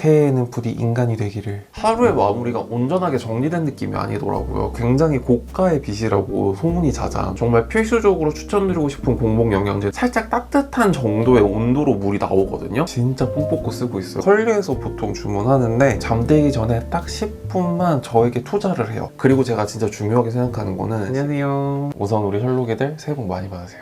개는 부디 인간이 되기를. 하루의 마무리가 온전하게 정리된 느낌이 아니더라고요. 굉장히 고가의 빗이라고 소문이 자자. 정말 필수적으로 추천드리고 싶은 공복 영양제. 살짝 따뜻한 정도의 온도로 물이 나오거든요. 진짜 뽕 뽑고 쓰고 있어요. 컬리에서 보통 주문하는데 잠들기 전에 딱 10분만 저에게 투자를 해요. 그리고 제가 진짜 중요하게 생각하는 거는 안녕하세요. 우선 우리 셜록이들 새해 복 많이 받으세요.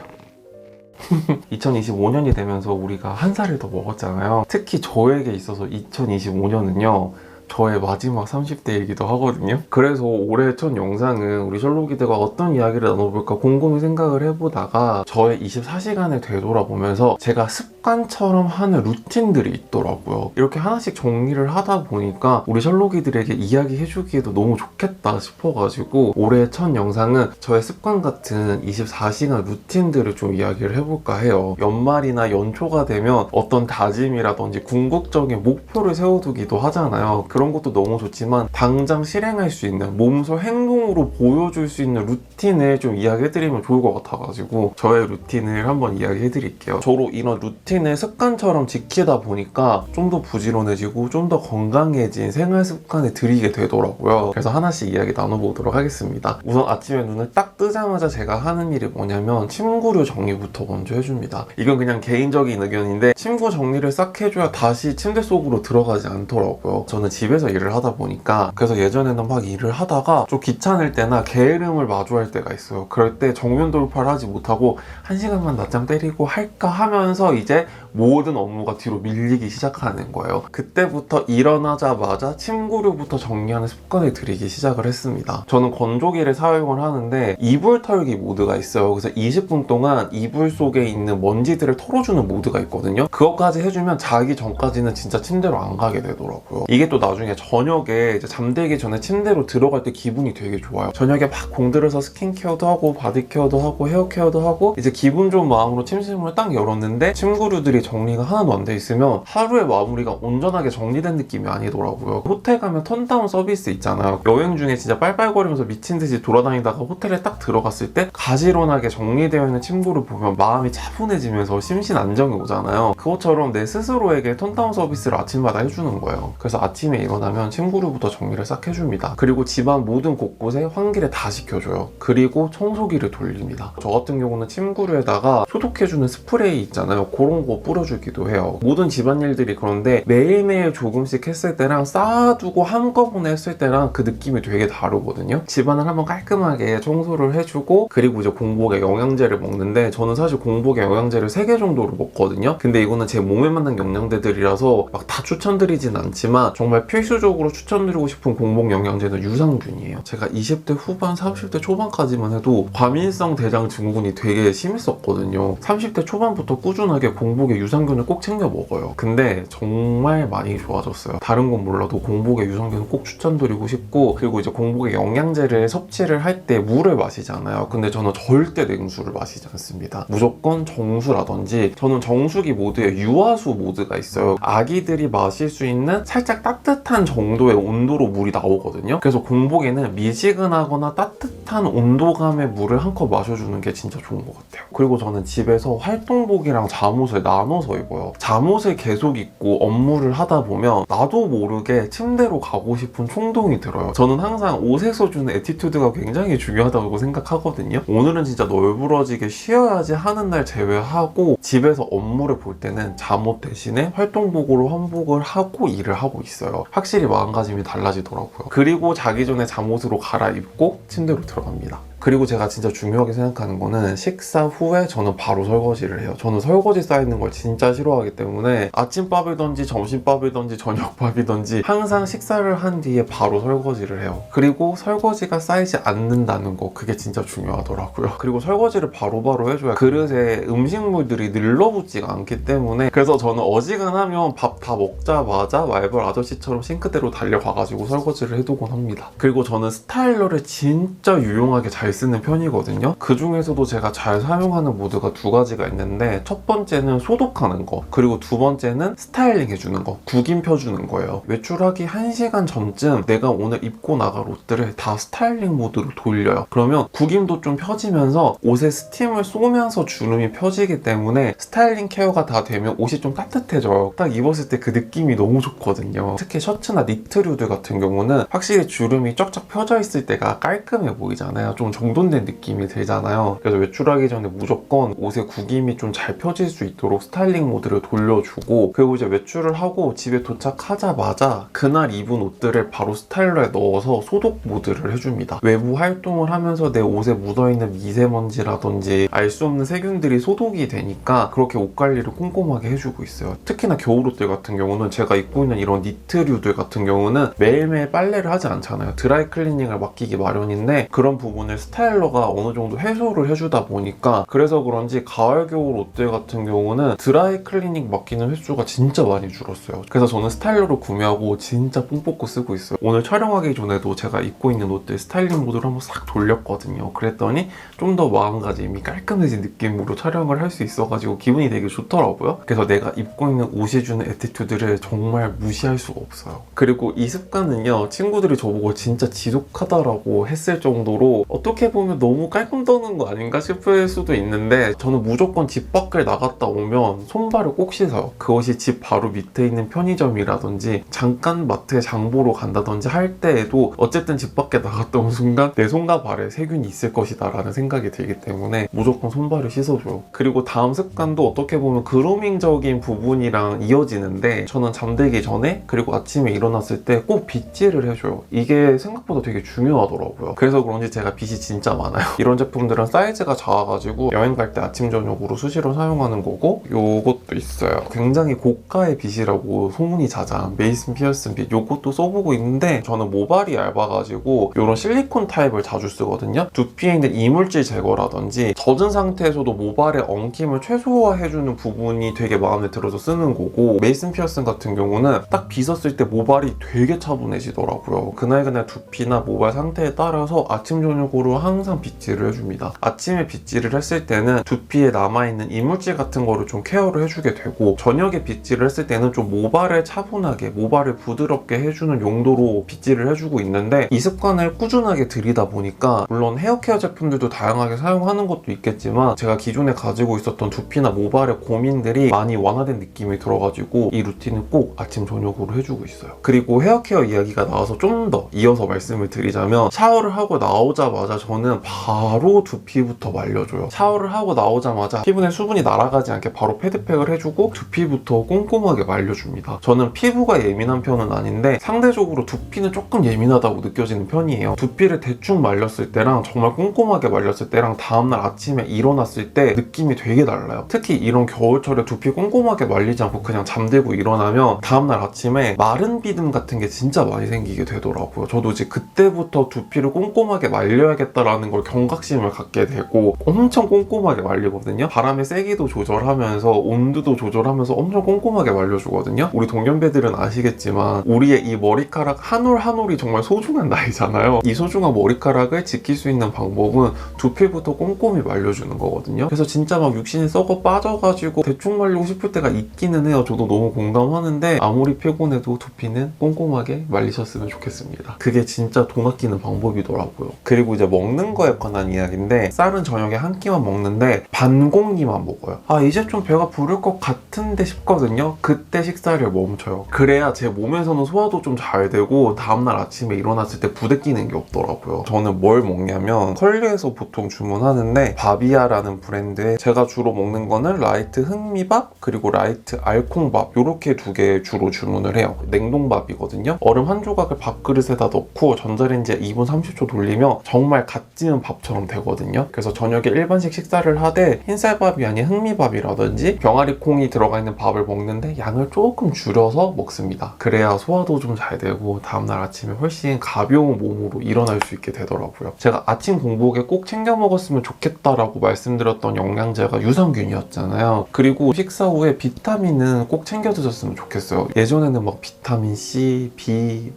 2025년이 되면서 우리가 한 살을 더 먹었잖아요. 특히 저에게 있어서 2025년은요 저의 마지막 30대이기도 하거든요. 그래서 올해 첫 영상은 우리 셜록이들과 어떤 이야기를 나눠볼까 곰곰이 생각을 해보다가 저의 24시간을 되돌아보면서 제가 습관처럼 하는 루틴들이 있더라고요. 이렇게 하나씩 정리를 하다 보니까 우리 셜록이들에게 이야기해주기에도 너무 좋겠다 싶어가지고 올해 첫 영상은 저의 습관 같은 24시간 루틴들을 좀 이야기를 해볼까 해요. 연말이나 연초가 되면 어떤 다짐이라든지 궁극적인 목표를 세워두기도 하잖아요. 그런 것도 너무 좋지만 당장 실행할 수 있는 몸소 행동으로 보여줄 수 있는 루틴을 좀 이야기해드리면 좋을 것 같아가지고 저의 루틴을 한번 이야기해드릴게요. 저로 이런 루틴을 습관처럼 지키다 보니까 좀 더 부지런해지고 좀 더 건강해진 생활 습관을 들이게 되더라고요. 그래서 하나씩 이야기 나눠보도록 하겠습니다. 우선 아침에 눈을 딱 뜨자마자 제가 하는 일이 뭐냐면 침구류 정리부터 먼저 해줍니다. 이건 그냥 개인적인 의견인데 침구 정리를 싹 해줘야 다시 침대 속으로 들어가지 않더라고요. 저는 집에서 일을 하다 보니까 그래서 예전에는 막 일을 하다가 좀 귀찮을 때나 게으름을 마주할 때가 있어요. 그럴 때 정면 돌파를 하지 못하고 1시간만 낮잠 때리고 할까 하면서 이제 모든 업무가 뒤로 밀리기 시작하는 거예요. 그때부터 일어나자마자 침구류부터 정리하는 습관을 들이기 시작을 했습니다. 저는 건조기를 사용을 하는데 이불 털기 모드가 있어요. 그래서 20분 동안 이불 속에 있는 먼지들을 털어주는 모드가 있거든요. 그것까지 해주면 자기 전까지는 진짜 침대로 안 가게 되더라고요. 이게 또 나중에 저녁에 이제 잠들기 전에 침대로 들어갈 때 기분이 되게 좋아요. 저녁에 막 공들여서 스킨케어도 하고 바디케어도 하고 헤어케어도 하고 이제 기분 좋은 마음으로 침실문을 딱 열었는데 침구류들이 정리가 하나도 안 돼 있으면 하루의 마무리가 온전하게 정리된 느낌이 아니더라고요. 호텔 가면 턴다운 서비스 있잖아요. 여행 중에 진짜 빨빨거리면서 미친 듯이 돌아다니다가 호텔에 딱 들어갔을 때 가지런하게 정리되어 있는 침구를 보면 마음이 차분해지면서 심신 안정이 오잖아요. 그것처럼 내 스스로에게 턴다운 서비스를 아침마다 해주는 거예요. 그래서 아침에 일어나면 침구류부터 정리를 싹 해줍니다. 그리고 집안 모든 곳곳에 환기를 다 시켜줘요. 그리고 청소기를 돌립니다. 저 같은 경우는 침구류에다가 소독해주는 스프레이 있잖아요. 그런 거 뿌려주기도 해요. 모든 집안일들이 그런데 매일매일 조금씩 했을 때랑 쌓아두고 한꺼번에 했을 때랑 그 느낌이 되게 다르거든요. 집안을 한번 깔끔하게 청소를 해주고 그리고 이제 공복에 영양제를 먹는데 저는 사실 공복에 영양제를 3개 정도를 먹거든요. 근데 이거는 제 몸에 맞는 영양제들이라서 막 다 추천드리진 않지만 정말 필수적으로 추천드리고 싶은 공복 영양제는 유산균이에요. 제가 20대 후반, 30대 초반까지만 해도 과민성 대장 증후군이 되게 심했었거든요. 30대 초반부터 꾸준하게 공복에 유산균을 꼭 챙겨 먹어요. 근데 정말 많이 좋아졌어요. 다른 건 몰라도 공복에 유산균을 꼭 추천드리고 싶고 그리고 이제 공복에 영양제를 섭취를 할 때 물을 마시잖아요. 근데 저는 절대 냉수를 마시지 않습니다. 무조건 정수라든지 저는 정수기 모드에 유화수 모드가 있어요. 아기들이 마실 수 있는 살짝 따뜻한 정도의 온도로 물이 나오거든요. 그래서 공복에는 미지근하거나 따뜻한 온도감의 물을 한 컵 마셔주는 게 진짜 좋은 것 같아요. 그리고 저는 집에서 활동복이랑 잠옷을 나눠서 입어요. 잠옷을 계속 입고 업무를 하다 보면 나도 모르게 침대로 가고 싶은衝動이 들어요. 저는 항상 옷에서 주는 애티튜드가 굉장히 중요하다고 생각하거든요. 오늘은 진짜 널브러지게 쉬어야지 하는 날 제외하고 집에서 업무를 볼 때는 잠옷 대신에 활동복으로 환복을 하고 일을 하고 있어요. 확실히 마음가짐이 달라지더라고요. 그리고 자기 전에 잠옷으로 갈아입고 침대로 들어갑니다. 그리고 제가 진짜 중요하게 생각하는 거는 식사 후에 저는 바로 설거지를 해요. 저는 설거지 쌓이는 걸 진짜 싫어하기 때문에 아침밥이든지 점심밥이든지 저녁밥이든지 항상 식사를 한 뒤에 바로 설거지를 해요. 그리고 설거지가 쌓이지 않는다는 거 그게 진짜 중요하더라고요. 그리고 설거지를 바로바로 해줘야 그릇에 음식물들이 늘러붙지가 않기 때문에 그래서 저는 어지간하면 밥 다 먹자마자 말벌 아저씨처럼 싱크대로 달려가가지고 설거지를 해두곤 합니다. 그리고 저는 스타일러를 진짜 유용하게 잘 잘 쓰는 편이거든요. 그 중에서도 제가 잘 사용하는 모드가 두 가지가 있는데, 첫 번째는 소독하는 거, 그리고 두 번째는 스타일링 해주는 거, 구김 펴주는 거예요. 외출하기 1시간 전쯤 내가 오늘 입고 나갈 옷들을 다 스타일링 모드로 돌려요. 그러면 구김도 좀 펴지면서 옷에 스팀을 쏘면서 주름이 펴지기 때문에 스타일링 케어가 다 되면 옷이 좀 따뜻해져요. 딱 입었을 때 그 느낌이 너무 좋거든요. 특히 셔츠나 니트류들 같은 경우는 확실히 주름이 쫙쫙 펴져 있을 때가 깔끔해 보이잖아요. 좀 정돈된 느낌이 들잖아요. 그래서 외출하기 전에 무조건 옷에 구김이 좀 잘 펴질 수 있도록 스타일링 모드를 돌려주고, 그리고 이제 외출을 하고 집에 도착하자마자 그날 입은 옷들을 바로 스타일러에 넣어서 소독 모드를 해줍니다. 외부 활동을 하면서 내 옷에 묻어있는 미세먼지라든지 알 수 없는 세균들이 소독이 되니까 그렇게 옷 관리를 꼼꼼하게 해주고 있어요. 특히나 겨울옷들 같은 경우는 제가 입고 있는 이런 니트류들 같은 경우는 매일매일 빨래를 하지 않잖아요. 드라이 클리닝을 맡기기 마련인데, 그런 부분을 스타일러가 어느 정도 해소를 해주다 보니까, 그래서 그런지 가을 겨울 옷들 같은 경우는 드라이 클리닝 맡기는 횟수가 진짜 많이 줄었어요. 그래서 저는 스타일러를 구매하고 진짜 뽕 뽑고 쓰고 있어요. 오늘 촬영하기 전에도 제가 입고 있는 옷들 스타일링 모드를 한번 싹 돌렸거든요. 그랬더니 좀 더 마음가짐이 깔끔해진 느낌으로 촬영을 할 수 있어가지고 기분이 되게 좋더라고요. 그래서 내가 입고 있는 옷이 주는 애티튜드를 정말 무시할 수가 없어요. 그리고 이 습관은요, 친구들이 저보고 진짜 지독하다라고 했을 정도로 어떻게 보면 너무 깔끔 떠는 거 아닌가 싶을 수도 있는데, 저는 무조건 집 밖을 나갔다 오면 손발을 꼭 씻어요. 그것이 집 바로 밑에 있는 편의점이라든지 잠깐 마트에 장 보러 간다든지 할 때에도 어쨌든 집 밖에 나갔다 온 순간 내 손과 발에 세균이 있을 것이다 라는 생각이 들기 때문에 무조건 손발을 씻어줘요. 그리고 다음 습관도 어떻게 보면 그루밍적인 부분이랑 이어지는데, 저는 잠들기 전에 그리고 아침에 일어났을 때 꼭 빗질을 해줘요. 이게 생각보다 되게 중요하더라고요. 그래서 그런지 제가 빗이 진짜 많아요. 이런 제품들은 사이즈가 작아가지고 여행 갈 때 아침 저녁으로 수시로 사용하는 거고, 요것도 있어요. 굉장히 고가의 빗이라고 소문이 자자한 메이슨 피어슨 빗, 요것도 써보고 있는데, 저는 모발이 얇아가지고 이런 실리콘 타입을 자주 쓰거든요. 두피에 있는 이물질 제거라든지 젖은 상태에서도 모발의 엉킴을 최소화해주는 부분이 되게 마음에 들어서 쓰는 거고, 메이슨 피어슨 같은 경우는 딱 빗었을 때 모발이 되게 차분해지더라고요. 그날 두피나 모발 상태에 따라서 아침 저녁으로 항상 빗질을 해줍니다. 아침에 빗질을 했을 때는 두피에 남아있는 이물질 같은 거를 좀 케어를 해주게 되고, 저녁에 빗질을 했을 때는 좀 모발을 차분하게, 모발을 부드럽게 해주는 용도로 빗질을 해주고 있는데, 이 습관을 꾸준하게 들이다 보니까 물론 헤어케어 제품들도 다양하게 사용하는 것도 있겠지만, 제가 기존에 가지고 있었던 두피나 모발의 고민들이 많이 완화된 느낌이 들어가지고 이 루틴을 꼭 아침 저녁으로 해주고 있어요. 그리고 헤어케어 이야기가 나와서 좀 더 이어서 말씀을 드리자면, 샤워를 하고 나오자마자 저는 바로 두피부터 말려줘요. 샤워를 하고 나오자마자 피부에 수분이 날아가지 않게 바로 패드팩을 해주고 두피부터 꼼꼼하게 말려줍니다. 저는 피부가 예민한 편은 아닌데 상대적으로 두피는 조금 예민하다고 느껴지는 편이에요. 두피를 대충 말렸을 때랑 정말 꼼꼼하게 말렸을 때랑 다음날 아침에 일어났을 때 느낌이 되게 달라요. 특히 이런 겨울철에 두피 꼼꼼하게 말리지 않고 그냥 잠들고 일어나면 다음날 아침에 마른 비듬 같은 게 진짜 많이 생기게 되더라고요. 저도 이제 그때부터 두피를 꼼꼼하게 말려야겠다라는 걸 경각심을 갖게 되고 엄청 꼼꼼하게 말리거든요. 바람의 세기도 조절하면서 온도도 조절하면서 엄청 꼼꼼하게 말려주거든요. 우리 동년배들은 아시겠지만 우리의 이 머리카락 한 올 한 올이 정말 소중한 나이잖아요. 이 소중한 머리카락을 지킬 수 있는 방법은 두피부터 꼼꼼히 말려주는 거거든요. 그래서 진짜 막 육신이 썩어 빠져가지고 대충 말리고 싶을 때가 있기는 해요. 저도 너무 공감하는데 아무리 피곤해도 두피는 꼼꼼하게 말리셨으면 좋겠습니다. 그게 진짜 돈 아끼는 방법이더라고요. 그리고 이제 먹는 거에 관한 이야기인데, 쌀은 저녁에 한 끼만 먹는데 반 공기만 먹어요. 아, 이제 좀 배가 부를 것 같은데 싶거든요. 그때 식사를 멈춰요. 그래야 제 몸에서는 소화도 좀 잘 되고 다음날 아침에 일어났을 때 부대끼는 게 없더라고요. 저는 뭘 먹냐면 컬리에서 보통 주문하는데 바비아라는 브랜드에 제가 주로 먹는 거는 라이트 흑미밥 그리고 라이트 알콩밥, 요렇게 두 개 주로 주문을 해요. 냉동밥이거든요. 얼음 한 조각을 밥그릇에다 넣고 전자레인지에 2분 30초 돌리면 정말 갓 지은 밥처럼 되거든요. 그래서 저녁에 일반식 식사를 하되 흰쌀밥이 아닌 흑미밥이라든지 병아리 콩이 들어가 있는 밥을 먹는데 양을 조금 줄여서 먹습니다. 그래야 소화도 좀 잘 되고 다음날 아침에 훨씬 가벼운 몸으로 일어날 수 있게 되더라고요. 제가 아침 공복에 꼭 챙겨 먹었으면 좋겠다라고 말씀드렸던 영양제가 유산균이었잖아요. 그리고 식사 후에 비타민은 꼭 챙겨 드셨으면 좋겠어요. 예전에는 막 비타민 C, B,